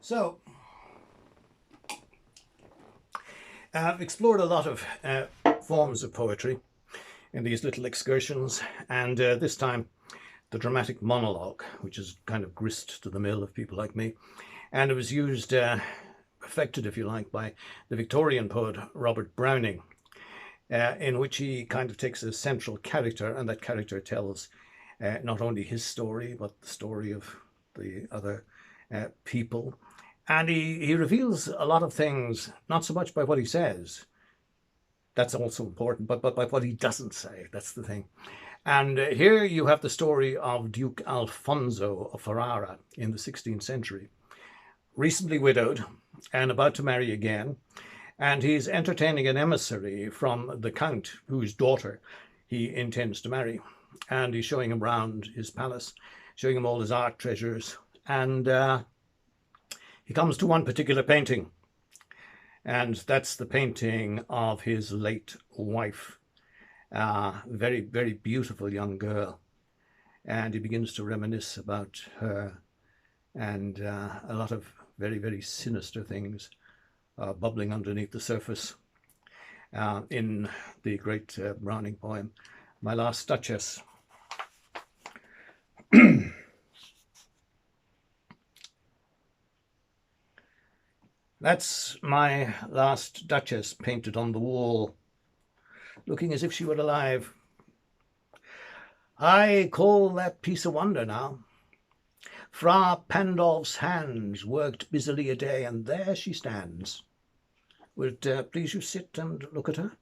So, I've explored a lot of forms of poetry in these little excursions, and this time the dramatic monologue, which is kind of grist to the mill of people like me. And it was used, perfected, if you like, by the Victorian poet Robert Browning, in which he kind of takes a central character, and that character tells not only his story, but the story of the other people. And he reveals a lot of things, not so much by what he says, that's also important, but by what he doesn't say, that's the thing. And here you have the story of Duke Alfonso of Ferrara in the 16th century, recently widowed and about to marry again. And he's entertaining an emissary from the count whose daughter he intends to marry. And he's showing him round his palace, showing him all his art treasures. And he comes to one particular painting, and that's the painting of his late wife, very, very beautiful young girl. And he begins to reminisce about her, and a lot of very, very sinister things bubbling underneath the surface in the great Browning poem, My Last Duchess. That's my last Duchess painted on the wall, looking as if she were alive. I call that piece a wonder now. Fra Pandolf's hands worked busily a day, and there she stands. Would it please you sit and look at her?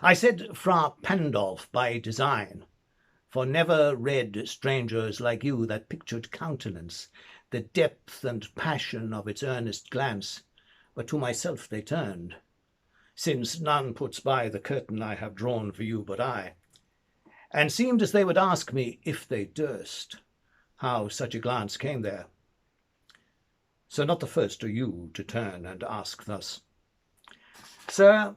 I said Fra Pandolf by design, for never read strangers like you that pictured countenance, the depth and passion of its earnest glance, but to myself they turned, since none puts by the curtain I have drawn for you but I, and seemed as they would ask me, if they durst, how such a glance came there. So not the first are you to turn and ask thus. Sir,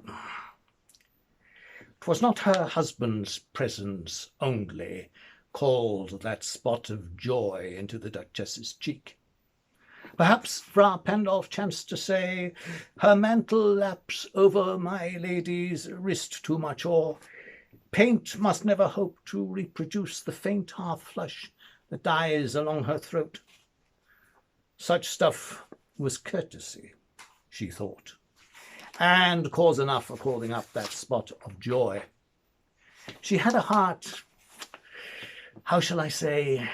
'twas not her husband's presence only called that spot of joy into the Duchess's cheek. Perhaps Fra Pandolf chanced to say, her mantle laps over my lady's wrist too much, or paint must never hope to reproduce the faint half-flush that dies along her throat. Such stuff was courtesy, she thought, and cause enough for calling up that spot of joy. She had a heart, how shall I say,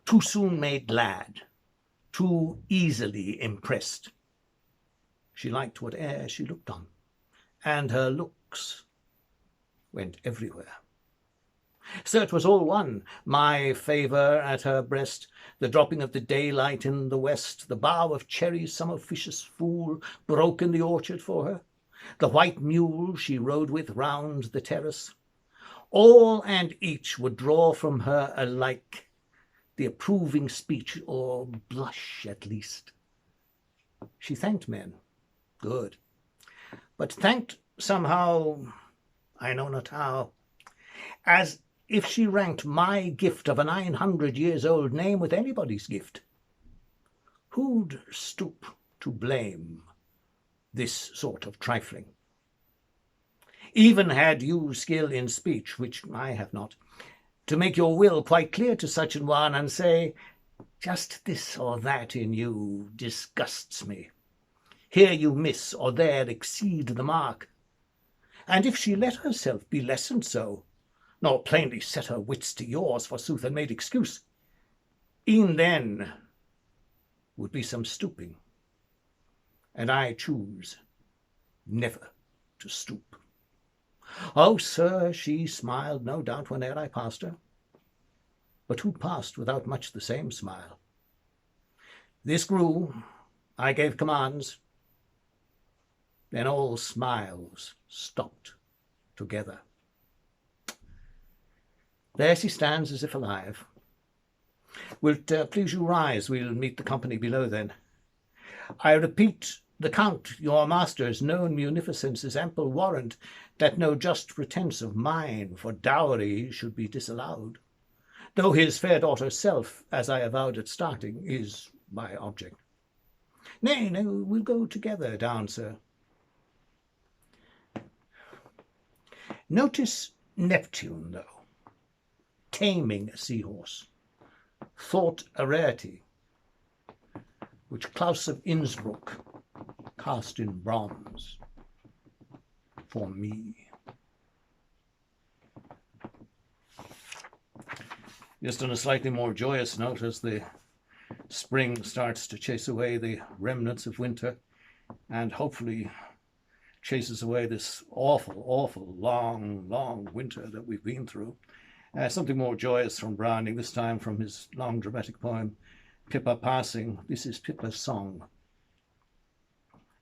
too soon made glad, too easily impressed. She liked whate'er she looked on, and her looks went everywhere. So it was all one, my favour at her breast, the dropping of the daylight in the west, the bough of cherries some officious fool broke in the orchard for her, the white mule she rode with round the terrace. All and each would draw from her alike the approving speech, or blush at least. She thanked men, good, but thanked somehow, I know not how, as if she ranked my gift of a 900-years-old name with anybody's gift. Who'd stoop to blame this sort of trifling? Even had you skill in speech, which I have not, to make your will quite clear to such an one, and say, just this or that in you disgusts me. Here you miss, or there exceed the mark. And if she let herself be lessoned so, nor plainly set her wits to yours, forsooth, and made excuse, e'en then would be some stooping, and I choose never to stoop. Oh, sir, she smiled, no doubt, whene'er I passed her, but who passed without much the same smile? This grew, I gave commands, then all smiles stopped together. There she stands as if alive. Will't please you rise? We'll meet the company below then. I repeat, the Count, your master's known munificence is ample warrant that no just pretence of mine for dowry should be disallowed, though his fair daughter's self, as I avowed at starting, is my object. Nay, no, we'll go together down, sir. Notice Neptune, though, taming a seahorse, thought a rarity, which Claus of Innsbruck cast in bronze for me. Just on a slightly more joyous note, as the spring starts to chase away the remnants of winter and hopefully chases away this awful, awful, long, long winter that we've been through. Something more joyous from Browning, this time from his long dramatic poem, Pippa Passing. This is Pippa's song.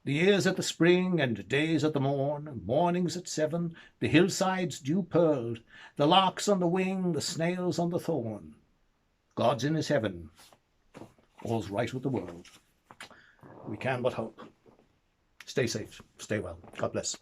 The years at the spring and days at the morn, mornings at 7, the hillsides dew-pearled, the larks on the wing, the snails on the thorn. God's in his heaven, all's right with the world. We can but hope. Stay safe, stay well. God bless.